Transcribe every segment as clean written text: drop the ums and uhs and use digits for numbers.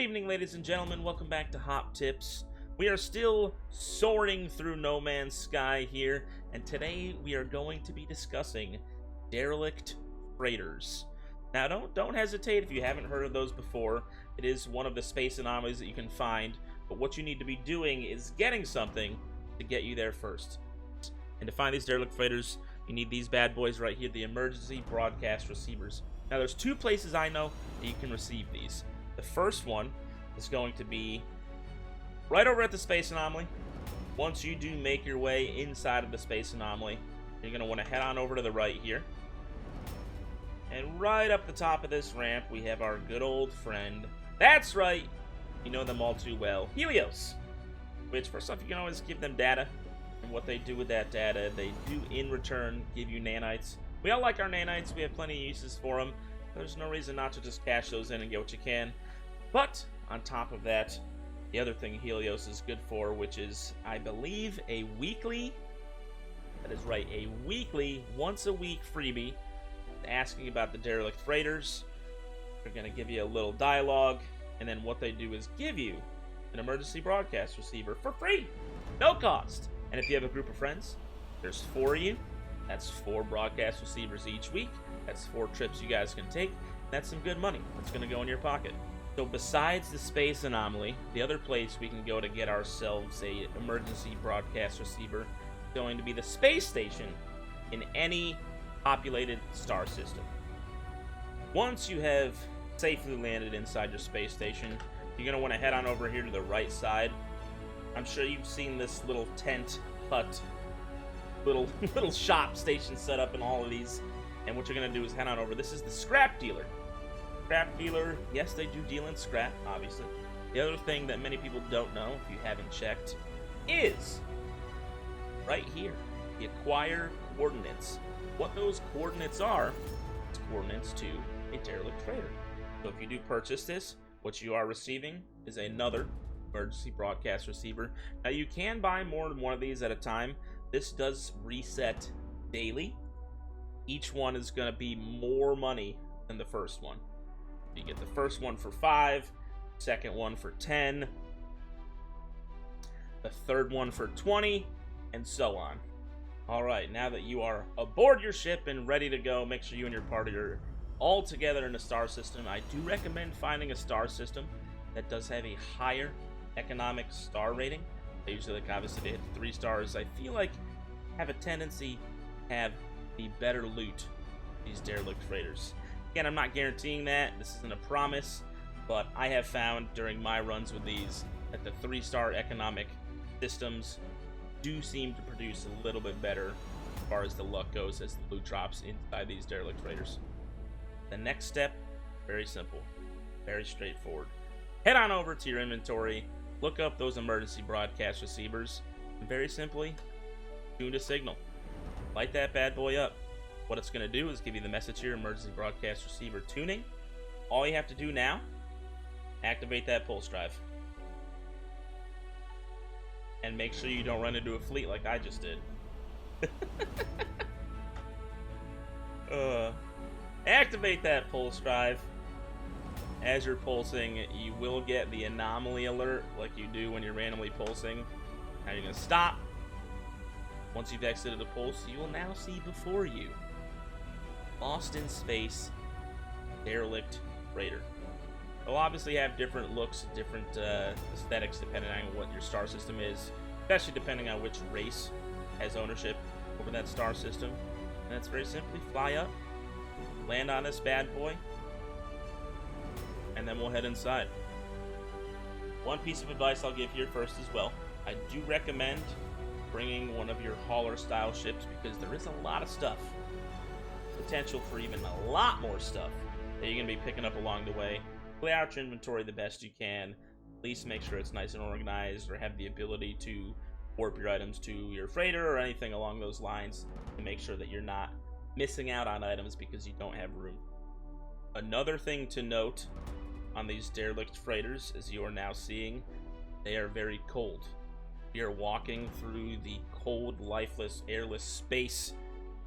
evening, ladies and gentlemen. Welcome back to Hop Tips. We are still soaring through No Man's Sky here, and today we are going to be discussing derelict freighters. Now, don't hesitate if you haven't heard of those before. It is one of the space anomalies that you can find, but what you need to be doing is getting something to get you there first. And to find these derelict freighters, you need these bad boys right here, the emergency broadcast receivers. Now, there's two places I know that you can receive these. The first one is going to be right over at the space anomaly. Once you do make your way inside of the space anomaly, you're going to want to head on over to the right here. And right up the top of this ramp, we have our good old friend. That's right! You know them all too well. Helios! Which, first off, you can always give them data. And what they do with that data, they do in return give you nanites. We all like our nanites. We have plenty of uses for them. There's no reason not to just cash those in and get what you can. But, on top of that, the other thing Helios is good for, which is, I believe, a weekly, that is right, a weekly, once-a-week freebie asking about the derelict freighters. They're going to give you a little dialogue, and then what they do is give you an emergency broadcast receiver for free, no cost. And if you have a group of friends, there's 4 of you. That's 4 broadcast receivers each week. That's 4 trips you guys can take. That's some good money that's going to go in your pocket. So besides the space anomaly, the other place we can go to get ourselves a emergency broadcast receiver is going to be the space station in any populated star system. Once you have safely landed inside your space station, you're going to want to head on over here to the right side. I'm sure you've seen this little tent hut, little shop station set up in all of these. And what you're going to do is head on over. This is the scrap dealer. Scrap dealer, yes, they do deal in scrap, obviously. The other thing that many people don't know, if you haven't checked, is right here, the acquire coordinates. What those coordinates are, it's coordinates to a derelict freighter. So if you do purchase this, what you are receiving is another emergency broadcast receiver. Now, you can buy more than one of these at a time. This does reset daily. Each one is going to be more money than the first one. You get the first one for 5, second one for 10, the third one for 20, and so on. Alright, now that you are aboard your ship and ready to go, make sure you and your party are all together in a star system. I do recommend finding a star system that does have a higher economic star rating. They usually, like, obviously, they hit 3 stars. I feel like have a tendency to have the better loot, these derelict freighters. Again, I'm not guaranteeing that. This isn't a promise, but I have found during my runs with these that the 3-star economic systems do seem to produce a little bit better as far as the luck goes as the loot drops inside these derelict freighters. The next step, very simple, very straightforward. Head on over to your inventory, look up those emergency broadcast receivers, and very simply, tune a signal. Light that bad boy up. What it's going to do is give you the message here, emergency broadcast receiver tuning. All you have to do now, activate that pulse drive. And make sure you don't run into a fleet like I just did. Activate that pulse drive. As you're pulsing, you will get the anomaly alert like you do when you're randomly pulsing. Now you're going to stop. Once you've exited the pulse, you will now see before you lost in space derelict freighter. They'll obviously have different looks, different aesthetics depending on what your star system is, especially depending on which race has ownership over that star system. And that's very simply fly up, land on this bad boy, and then we'll head inside. One piece of advice I'll give here first as well. I do recommend bringing one of your hauler style ships because there is a lot of stuff, potential for even a lot more stuff that you're going to be picking up along the way. Play out your inventory the best you can. At least make sure it's nice and organized, or have the ability to warp your items to your freighter or anything along those lines to make sure that you're not missing out on items because you don't have room. Another thing to note on these derelict freighters, as you are now seeing, they are very cold. We are walking through the cold, lifeless, airless space,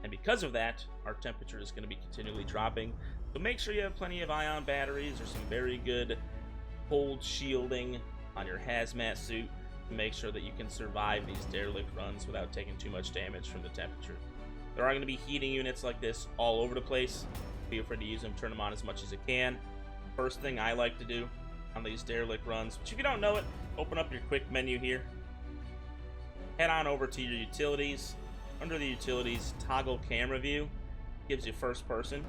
and because of that, our temperature is going to be continually dropping. So make sure you have plenty of ion batteries or some very good cold shielding on your hazmat suit to make sure that you can survive these derelict runs without taking too much damage from the temperature. There are going to be heating units like this all over the place. Feel free to use them, turn them on as much as you can. First thing I like to do on these derelict runs, which if you don't know it, open up your quick menu here. Head on over to your utilities. Under the utilities, toggle camera view. Gives you first person.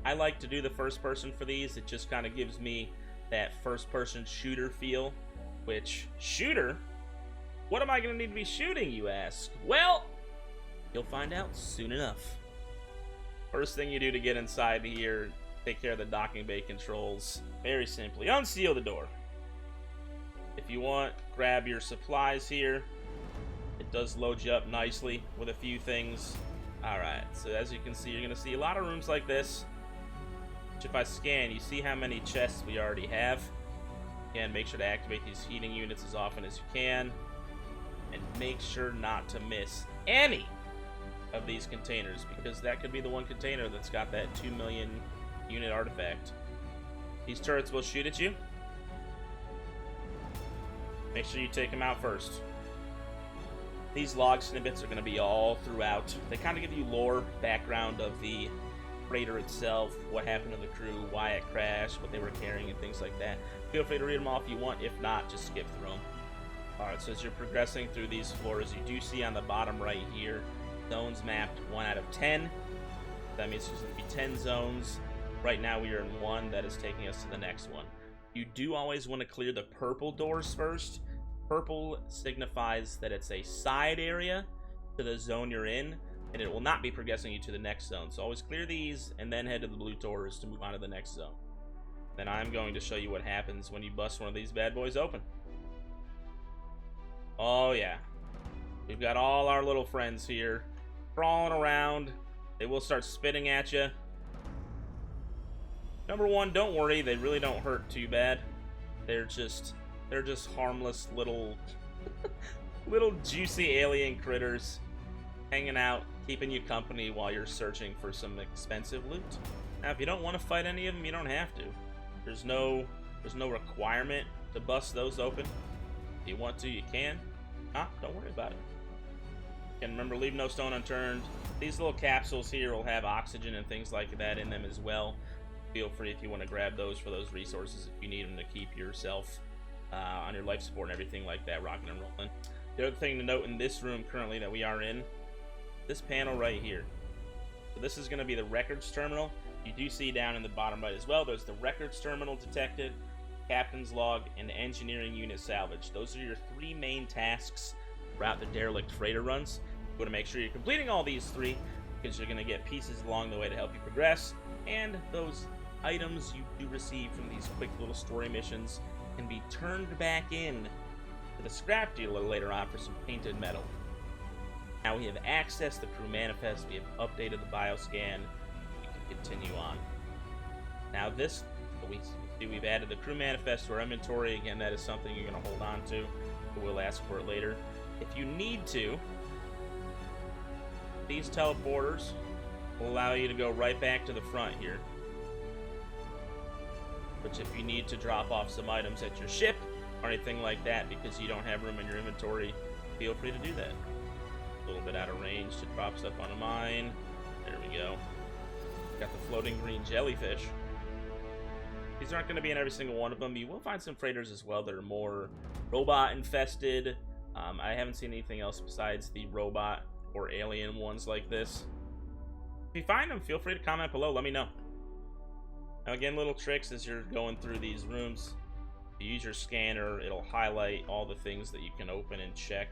I like to do the first person for these. It just kind of gives me that first person shooter feel. Which, shooter? What am I going to need to be shooting, you ask? Well, you'll find out soon enough. First thing you do to get inside here, take care of the docking bay controls. Very simply, unseal the door. If you want, grab your supplies here. It does load you up nicely with a few things. Alright, so as you can see, you're going to see a lot of rooms like this. Which if I scan, you see how many chests we already have. Again, make sure to activate these heating units as often as you can. And make sure not to miss any of these containers, because that could be the one container that's got that 2 million unit artifact. These turrets will shoot at you. Make sure you take them out first. These log snippets are going to be all throughout. They kind of give you lore, background of the freighter itself, what happened to the crew, why it crashed, what they were carrying, and things like that. Feel free to read them all if you want. If not, just skip through them. Alright, so as you're progressing through these floors, you do see on the bottom right here, zones mapped 1 out of 10. That means there's going to be 10 zones. Right now we are in 1 that is taking us to the next one. You do always want to clear the purple doors first. Purple signifies that it's a side area to the zone you're in, and it will not be progressing you to the next zone. So always clear these and then head to the blue doors to move on to the next zone. Then I'm going to show you what happens when you bust one of these bad boys open. Oh yeah, we've got all our little friends here crawling around. They will start spitting at you. Number one, don't worry, they really don't hurt too bad. They're just harmless little little juicy alien critters hanging out, keeping you company while you're searching for some expensive loot. Now, if you don't want to fight any of them, you don't have to. There's no requirement to bust those open. If you want to, you can. Don't worry about it. And remember, leave no stone unturned. These little capsules here will have oxygen and things like that in them as well. Feel free if you want to grab those for those resources if you need them to keep yourself on your life support and everything like that, rocking and rolling. The other thing to note in this room currently that we are in, this panel right here. So this is going to be the records terminal. You do see down in the bottom right as well, there's the records terminal detected, captain's log, and engineering unit salvage. Those are your 3 main tasks throughout the derelict freighter runs. You want to make sure you're completing all these 3 because you're going to get pieces along the way to help you progress, and those items you do receive from these quick little story missions can be turned back in to the scrap dealer later on for some painted metal. Now we have accessed the crew manifest, we have updated the bioscan, we can continue on. Now this, we've added the crew manifest to our inventory. Again, that is something you're going to hold on to, but we'll ask for it later. If you need to, these teleporters will allow you to go right back to the front here. Which if you need to drop off some items at your ship or anything like that because you don't have room in your inventory, feel free to do that. A little bit out of range to drop stuff on a mine. There we go. Got the floating green jellyfish. These aren't going to be in every single one of them. You will find some freighters as well that are more robot infested. I haven't seen anything else besides the robot or alien ones like this. If you find them, feel free to comment below. Let me know. Now again, little tricks as you're going through these rooms. If you use your scanner, it'll highlight all the things that you can open and check.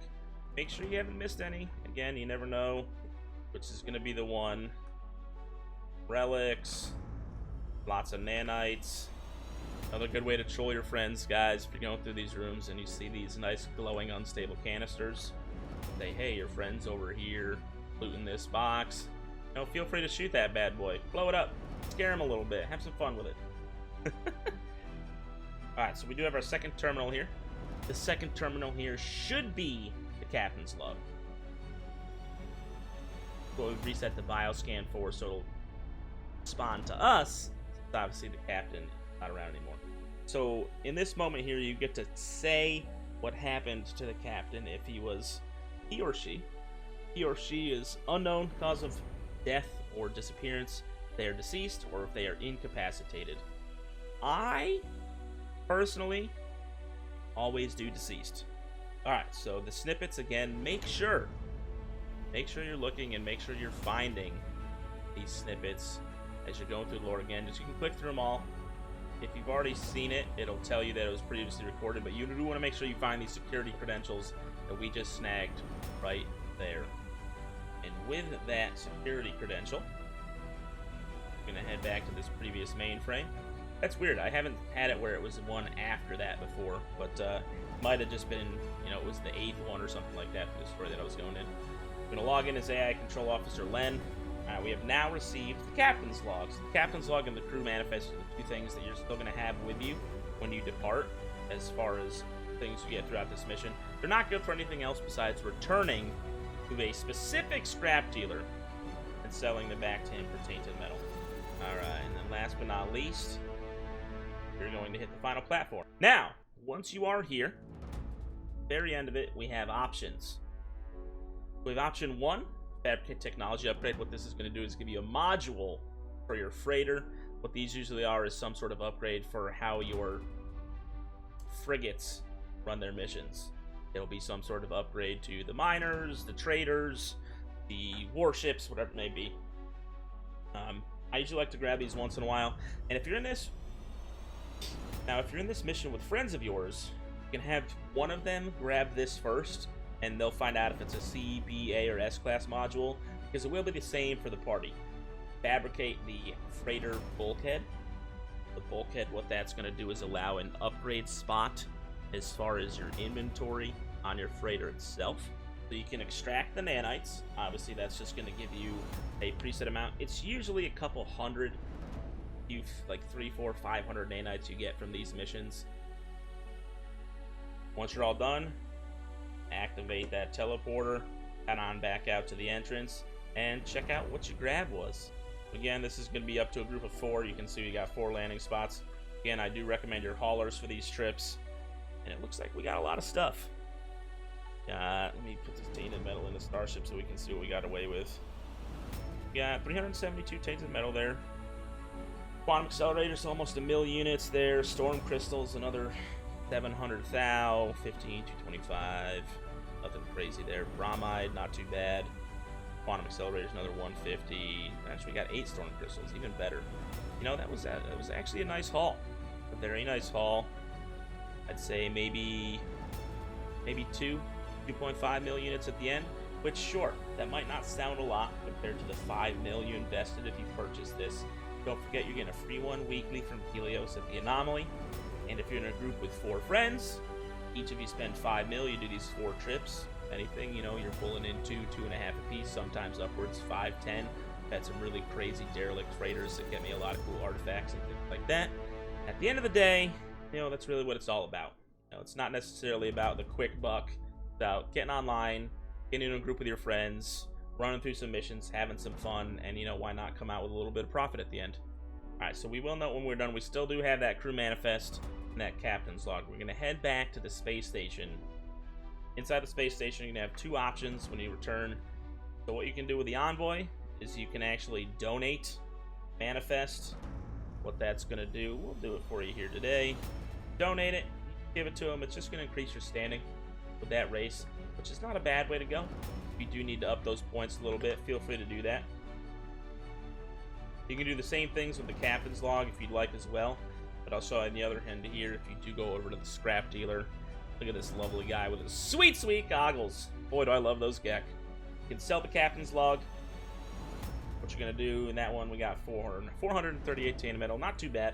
Make sure you haven't missed any. Again, you never know which is going to be the one. Relics. Lots of nanites. Another good way to troll your friends, guys, if you're going through these rooms and you see these nice glowing unstable canisters. Say, hey, your friend's over here looting this box. You know, feel free to shoot that bad boy. Blow it up. Scare him a little bit. Have some fun with it. Alright, so we do have our second terminal here. The second terminal here should be the captain's log. We'll reset the bioscan so it'll respond to us. Obviously, the captain is not around anymore. So in this moment here, you get to say what happened to the captain. If he or she is unknown cause of death or disappearance, they are deceased, or if they are incapacitated. I personally always do deceased. Alright, so the snippets again, make sure you're looking and make sure you're finding these snippets as you're going through the lore again. Just you can click through them all. If you've already seen it, it'll tell you that it was previously recorded, but you do want to make sure you find these security credentials that we just snagged right there. And with that security credential, I'm going to head back to this previous mainframe. That's weird. I haven't had it where it was one after that before, but might have just been, you know, it was the 8th one or something like that for the story that I was going in. I'm going to log in as AI Control Officer Len. We have now received the Captain's Logs. The Captain's Log and the Crew Manifest are the two things that you're still going to have with you when you depart, as far as things you get throughout this mission. They're not good for anything else besides returning to a specific scrap dealer and selling them back to him for tainted metal. Alright, and then last but not least, you're going to hit the final platform. Now, once you are here, very end of it, we have options. We have option 1, Fabricate Technology Upgrade. What this is going to do is give you a module for your freighter. What these usually are is some sort of upgrade for how your frigates run their missions. It'll be some sort of upgrade to the miners, the traders, the warships, whatever it may be. I usually like to grab these once in a while. And if you're in this... Now, if you're in this mission with friends of yours, you can have one of them grab this first, and they'll find out if it's a C, B, A, or S class module, because it will be the same for the party. Fabricate the freighter bulkhead. The bulkhead, what that's going to do is allow an upgrade spot as far as your inventory on your freighter itself. So you can extract the nanites. Obviously, that's just going to give you a preset amount. It's usually a couple hundred, like 300, 400, 500 nanites you get from these missions. Once you're all done, activate that teleporter, head on back out to the entrance, and check out what your grab was. Again, this is going to be up to a group of 4. You can see we got 4 landing spots. Again, I do recommend your haulers for these trips. And it looks like we got a lot of stuff. Let me put this tainted metal in the starship so we can see what we got away with. We got 372 tainted metal there. Quantum accelerators, almost 1 million units there. Storm crystals, another 700 thou. 15, 225. Nothing crazy there. Bromide, not too bad. Quantum accelerators, another 150. Actually, we got 8 storm crystals, even better. You know, that was actually a nice haul. A very nice haul. I'd say maybe 2.5 million units at the end, which, sure, that might not sound a lot compared to the 5 million invested if you purchase this. Don't forget you're getting a free one weekly from Helios at the Anomaly, and if you're in a group with 4 friends, each of you spend 5 mil, you do these 4 trips. If anything, you know, you're pulling in 2.5 apiece, sometimes upwards 5, 10. I've had some really crazy derelict freighters that get me a lot of cool artifacts and things like that. At the end of the day, you know, that's really what it's all about. You know, it's not necessarily about the quick buck. It's about getting online, getting in a group with your friends, running through some missions, having some fun, and, you know, why not come out with a little bit of profit at the end? Alright, so we will know when we're done. We still do have that crew manifest and that captain's log. We're going to head back to the space station. Inside the space station, you're going to have 2 options when you return. So what you can do with the envoy is you can actually donate manifest. What that's going to do, we'll do it for you here today. Donate it, give it to them. It's just going to increase your standing with that race, which is not a bad way to go. If you do need to up those points a little bit, feel free to do that. You can do the same things with the captain's log if you'd like as well, but I'll show you on the other hand here. If you do go over to the scrap dealer, look at this lovely guy with his sweet, sweet goggles. Boy, do I love those Gek. You can sell the captain's log. What you're going to do in that one, we got 438 tainted metal. Not too bad.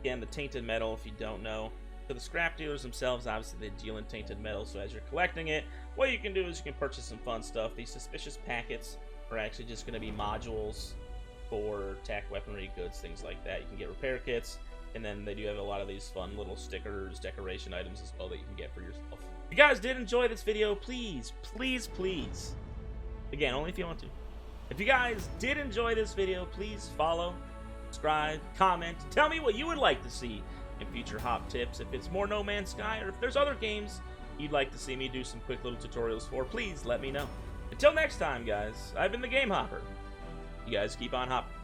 Again, the tainted metal, if you don't know. So the scrap dealers themselves, obviously, they deal in tainted metal. So as you're collecting it, what you can do is you can purchase some fun stuff. These suspicious packets are actually just going to be modules for attack weaponry, goods, things like that. You can get repair kits. And then they do have a lot of these fun little stickers, decoration items as well that you can get for yourself. If you guys did enjoy this video, please, please, please, again, only if you want to. If you guys did enjoy this video, please follow, subscribe, comment, tell me what you would like to see in future Hop Tips. If it's more No Man's Sky, or if there's other games you'd like to see me do some quick little tutorials for, please let me know. Until next time, guys, I've been the Game Hopper. You guys keep on hopping.